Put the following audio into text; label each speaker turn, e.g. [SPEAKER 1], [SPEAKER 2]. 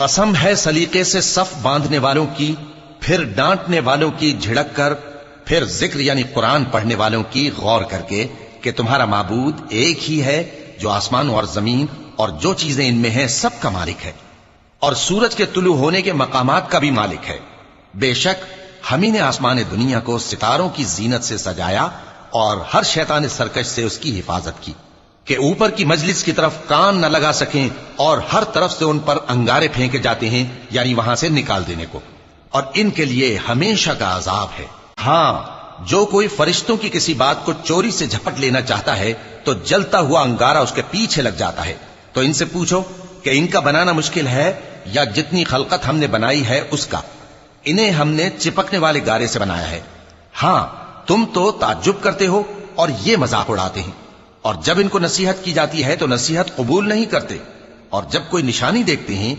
[SPEAKER 1] قسم ہے سلیقے سے صف باندھنے والوں کی، پھر ڈانٹنے والوں کی جھڑک کر، پھر ذکر یعنی قرآن پڑھنے والوں کی غور کر کے کہ تمہارا معبود ایک ہی ہے جو آسمانوں اور زمین اور جو چیزیں ان میں ہیں سب کا مالک ہے، اور سورج کے طلوع ہونے کے مقامات کا بھی مالک ہے۔ بے شک ہم ہی نے آسمان دنیا کو ستاروں کی زینت سے سجایا اور ہر شیطان سرکش سے اس کی حفاظت کی کہ اوپر کی مجلس کی طرف کان نہ لگا سکیں، اور ہر طرف سے ان پر انگارے پھینکے جاتے ہیں یعنی وہاں سے نکال دینے کو، اور ان کے لیے ہمیشہ کا عذاب ہے۔ ہاں، جو کوئی فرشتوں کی کسی بات کو چوری سے جھپٹ لینا چاہتا ہے تو جلتا ہوا انگارہ اس کے پیچھے لگ جاتا ہے۔ تو ان سے پوچھو کہ ان کا بنانا مشکل ہے یا جتنی خلقت ہم نے بنائی ہے اس کا؟ انہیں ہم نے چپکنے والے گارے سے بنایا ہے۔ ہاں، تم تو تعجب کرتے ہو اور یہ مذاق اڑاتے ہیں، اور جب ان کو نصیحت کی جاتی ہے تو نصیحت قبول نہیں کرتے، اور جب کوئی نشانی دیکھتے ہیں